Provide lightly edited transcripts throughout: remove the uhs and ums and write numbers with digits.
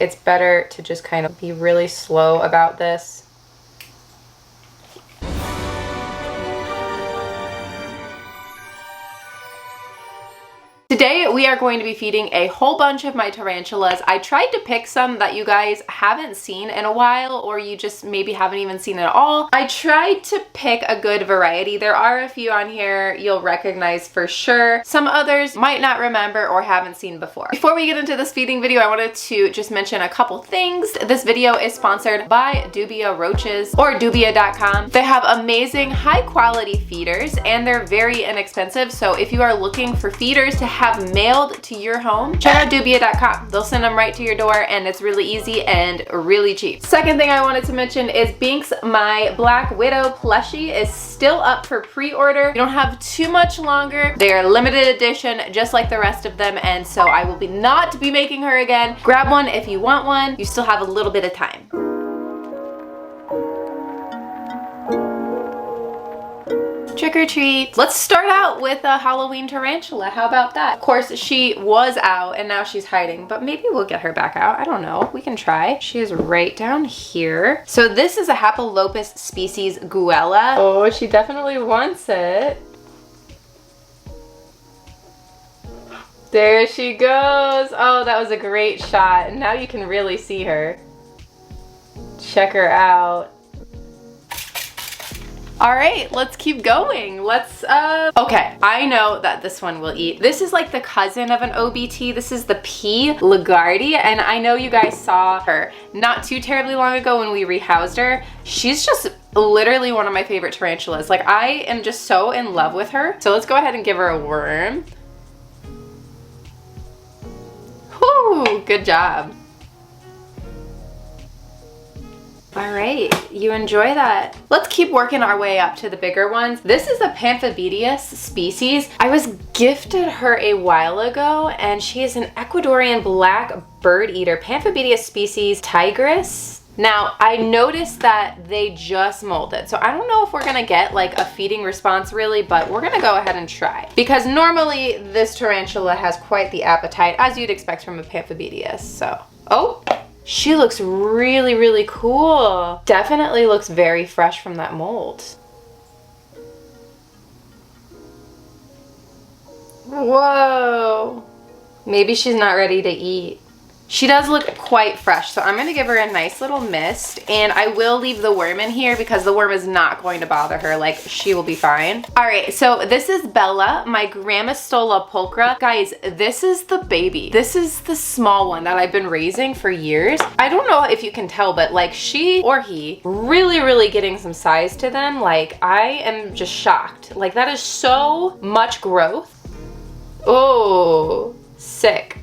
It's better to just kind of be really slow about this. Today we are going to be feeding a whole bunch of my tarantulas. I tried to pick some that you guys haven't seen in a while, or you just maybe haven't even seen at all. I tried to pick a good variety. There are a few on here you'll recognize for sure. Some others might not remember or haven't seen before. Before we get into this feeding video, I wanted to just mention a couple things. This video is sponsored by Dubia Roaches, or Dubia.com. They have amazing high quality feeders and they're very inexpensive. So if you are looking for feeders to have mailed to your home, check out Dubia.com. They'll send them right to your door and it's really easy and really cheap. Second thing I wanted to mention is Binks, my Black Widow plushie, is still up for pre-order. You don't have too much longer. They are limited edition just like the rest of them, and so I will not be making her again. Grab one if you want one. You still have a little bit of time. Trick or treat. Let's start out with a Halloween tarantula. How about that? Of course, she was out and now she's hiding, but maybe we'll get her back out. I don't know. We can try. She is right down here. So this is a Hapalopus species Guella. Oh, she definitely wants it. There she goes. Oh, that was a great shot. Now you can really see her. Check her out. All right, let's keep going. Okay, I know that this one will eat. This is like the cousin of an OBT. This is the P. Lagarde, and I know you guys saw her not too terribly long ago when we rehoused her. She's just literally one of my favorite tarantulas. Like, I am just so in love with her. So let's go ahead and give her a worm. Whoo, good job. All right, you enjoy that. Let's keep working our way up to the bigger ones. This is a Pamphibedius species. I was gifted her a while ago, and she is an Ecuadorian black bird eater, Pamphibedius species Tigris. Now, I noticed that they just molted, so I don't know if we're gonna get like a feeding response really, but we're gonna go ahead and try. Because normally this tarantula has quite the appetite, as you'd expect from a Pamphibedius, so. Oh. She looks really, really cool. Definitely looks very fresh from that mold. Whoa. Maybe she's not ready to eat. She does look quite fresh, so I'm gonna give her a nice little mist, and I will leave the worm in here because the worm is not going to bother her. Like, she will be fine. All right, so this is Bella, my Grammostola pulchra. Guys, this is the baby. This is the small one that I've been raising for years. I don't know if you can tell, but like she or he really, really getting some size to them. Like, I am just shocked. Like, that is so much growth. Oh, sick.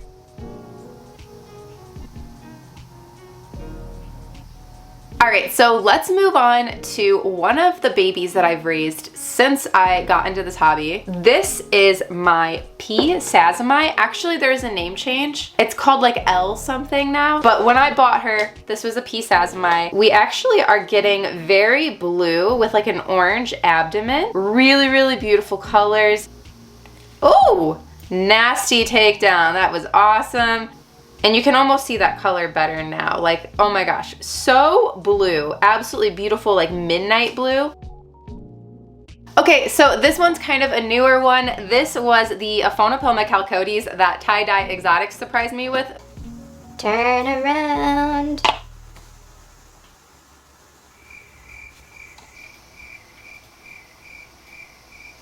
All right, so let's move on to one of the babies that I've raised since I got into this hobby. This is my P. sazami. Actually, there's a name change. It's called like L something now, but when I bought her, this was a P. sazami. We actually are getting very blue with like an orange abdomen. Really, really beautiful colors. Oh, nasty takedown. That was awesome. And you can almost see that color better now. Like, oh my gosh, so blue. Absolutely beautiful, like midnight blue. Okay, so this one's kind of a newer one. This was the Aphonopelma calcodes that Tie-Dye Exotics surprised me with. Turn around.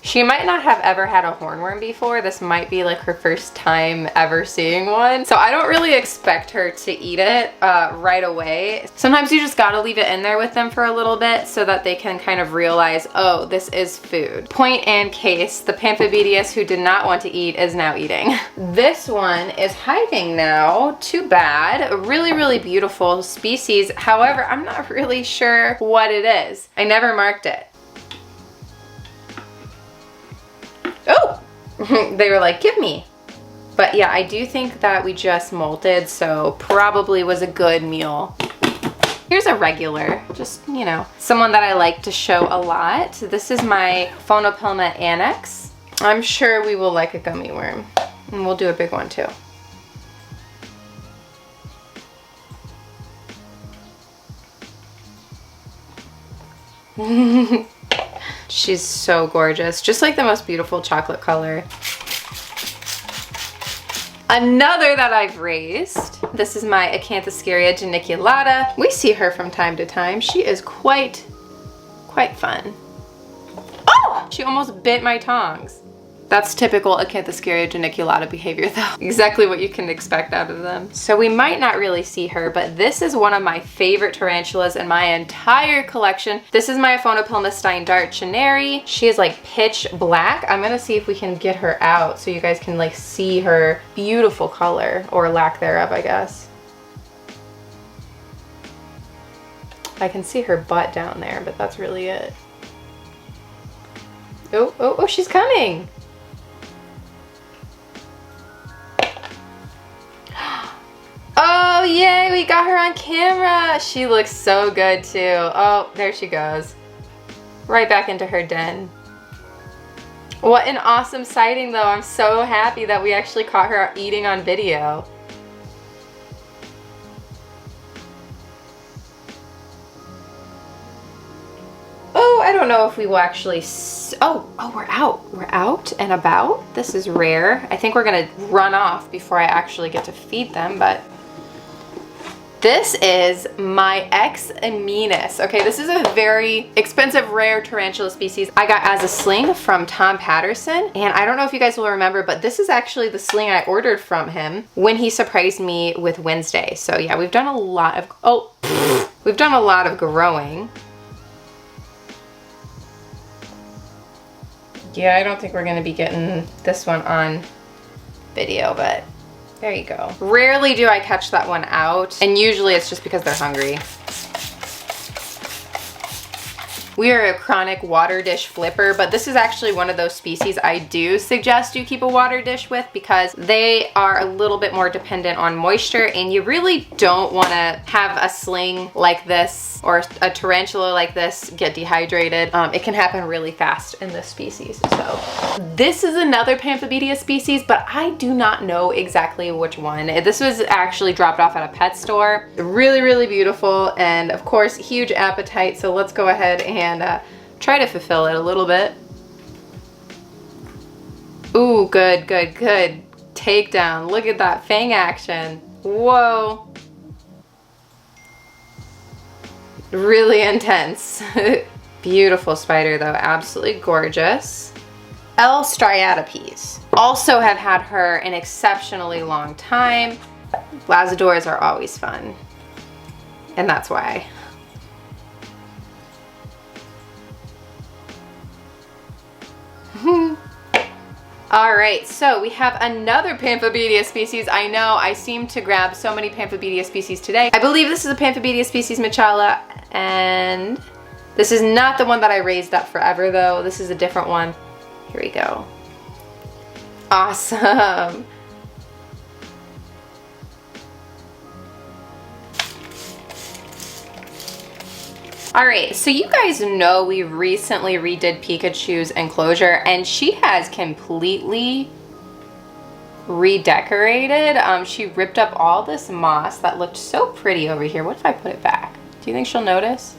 She might not have ever had a hornworm before. This might be like her first time ever seeing one. So I don't really expect her to eat it right away. Sometimes you just gotta leave it in there with them for a little bit so that they can kind of realize, oh, this is food. Point and case, the Pamphibedius who did not want to eat is now eating. This one is hiding now. Too bad. A really, really beautiful species. However, I'm not really sure what it is. I never marked it. Oh, they were like, give me. But yeah, I do think that we just molted, so probably was a good meal. Here's a regular, just, you know, someone that I like to show a lot. This is my Phonopelma annex. I'm sure we will like a gummy worm, and we'll do a big one too. She's so gorgeous. Just like the most beautiful chocolate color. Another that I've raised. This is my Acanthoscurria geniculata. We see her from time to time. She is quite fun. Oh! She almost bit my tongs. That's typical Acanthoscurria geniculata behavior though. Exactly what you can expect out of them. So we might not really see her, but this is one of my favorite tarantulas in my entire collection. This is my Aphonopelmastine dart chineri. She is like pitch black. I'm gonna see if we can get her out so you guys can like see her beautiful color, or lack thereof, I guess. I can see her butt down there, but that's really it. Oh, oh, oh, she's coming. Oh, yay, we got her on camera. She looks so good too. Oh, there she goes. Right back into her den. What an awesome sighting though. I'm so happy that we actually caught her eating on video. Oh, I don't know if we will actually, oh, we're out. We're out and about. This is rare. I think we're gonna run off before I actually get to feed them, but this is my X Amenus. Okay, this is a very expensive, rare tarantula species I got as a sling from Tom Patterson. And I don't know if you guys will remember, but this is actually the sling I ordered from him when he surprised me with Wednesday. So yeah, we've done a lot of, we've done a lot of growing. Yeah, I don't think we're gonna be getting this one on video, but there you go. Rarely do I catch that one out, and usually it's just because they're hungry. We are a chronic water dish flipper, but this is actually one of those species I do suggest you keep a water dish with because they are a little bit more dependent on moisture, and you really don't want to have a sling like this or a tarantula like this get dehydrated. It can happen really fast in this species. So this is another Pamphobedia species, but I do not know exactly which one. This was actually dropped off at a pet store. Really, really beautiful, and of course, huge appetite. So let's go ahead and try to fulfill it a little bit. Ooh, good, good, good. Takedown. Look at that fang action. Whoa. Really intense. Beautiful spider though, absolutely gorgeous. L. striatopes. Also have had her an exceptionally long time. Lazadors are always fun, and that's why. All right, so we have another Pamphobedia species. I know I seem to grab so many Pamphobedia species today. I believe this is a Pamphobedia species Machala, and this is not the one that I raised up forever though. This is a different one. Here we go. Awesome. All right, so you guys know we recently redid Pikachu's enclosure, and she has completely redecorated. She ripped up all this moss that looked so pretty over here. What if I put it back? Do you think she'll notice?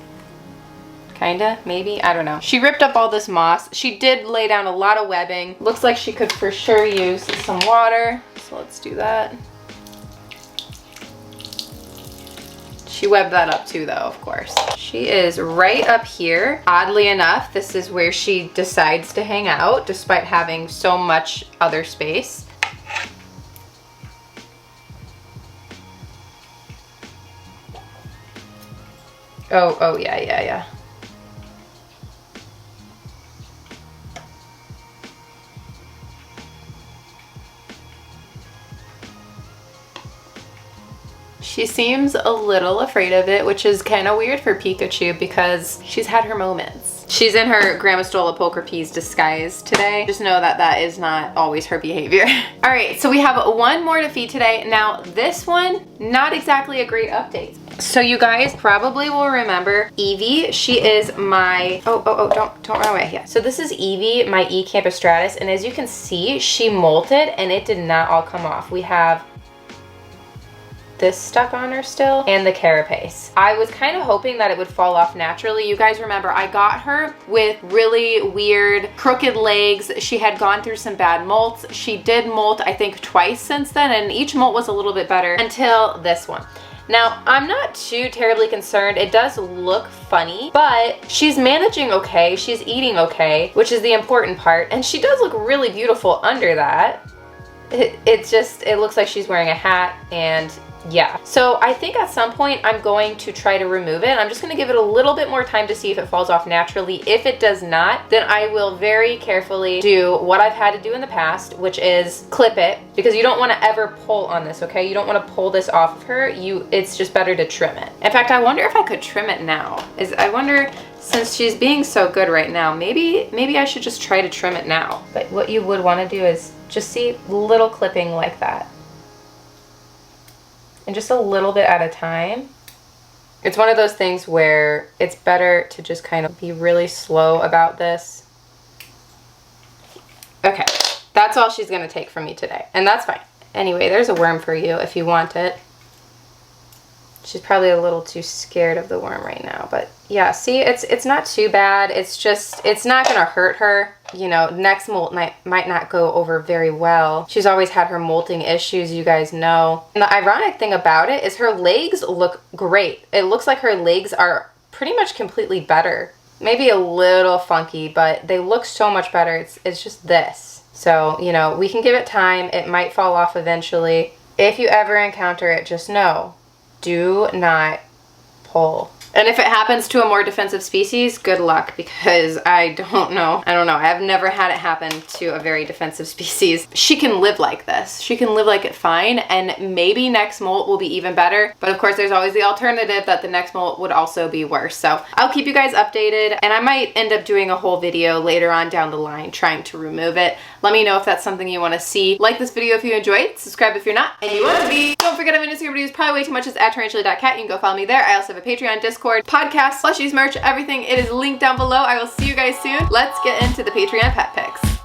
Kinda, maybe, I don't know. She ripped up all this moss. She did lay down a lot of webbing. Looks like she could for sure use some water, so let's do that. She webbed that up too though, of course. She is right up here. Oddly enough, this is where she decides to hang out despite having so much other space. Oh, yeah. She seems a little afraid of it, which is kind of weird for Pikachu because she's had her moments. She's in her Grammostola pulchripes disguise today. Just know that that is not always her behavior. All right, so we have one more to feed today. Now this one, not exactly a great update. So you guys probably will remember Eevee. She is my, don't run away. Yeah. So this is Eevee, my E. campistratus, and as you can see, she molted and it did not all come off. We have this stuck on her still, and the carapace. I was kind of hoping that it would fall off naturally. You guys remember I got her with really weird crooked legs. She had gone through some bad molts. She did molt I think twice since then, and each molt was a little bit better until this one. Now, I'm not too terribly concerned. It does look funny, but she's managing okay. She's eating okay, which is the important part. And she does look really beautiful under that. It looks like she's wearing a hat, and yeah. So I think at some point I'm going to try to remove it. I'm just gonna give it a little bit more time to see if it falls off naturally. If it does not, then I will very carefully do what I've had to do in the past, which is clip it, because you don't wanna ever pull on this, okay? You don't wanna pull this off of her. It's just better to trim it. In fact, I wonder if I could trim it now. I wonder, since she's being so good right now, maybe I should just try to trim it now. But what you would wanna do is just see little clipping like that. And just a little bit at a time. It's one of those things where it's better to just kind of be really slow about this. Okay, that's all she's gonna take from me today, and that's fine. Anyway, there's a worm for you if you want it. She's probably a little too scared of the worm right now, but yeah, see, it's not too bad. It's just, it's not gonna hurt her. You know, next molt might not go over very well. She's always had her molting issues, you guys know. And the ironic thing about it is her legs look great. It looks like her legs are pretty much completely better. Maybe a little funky, but they look so much better. It's just this. So, you know, we can give it time. It might fall off eventually. If you ever encounter it, just know, do not pull. And if it happens to a more defensive species, good luck, because I don't know. I've never had it happen to a very defensive species. She can live like this. She can live like it fine, and maybe next molt will be even better. But of course, there's always the alternative that the next molt would also be worse. So I'll keep you guys updated, and I might end up doing a whole video later on down the line trying to remove it. Let me know if that's something you want to see. Like this video if you enjoyed, subscribe if you're not, and you want to be. Don't forget I'm on Instagram videos probably way too much. It's at Tarantula.kat. You can go follow me there. I also have a Patreon, Discord, podcast, plushies, merch, everything. It is linked down below. I will see you guys soon. Let's get into the Patreon pet pics.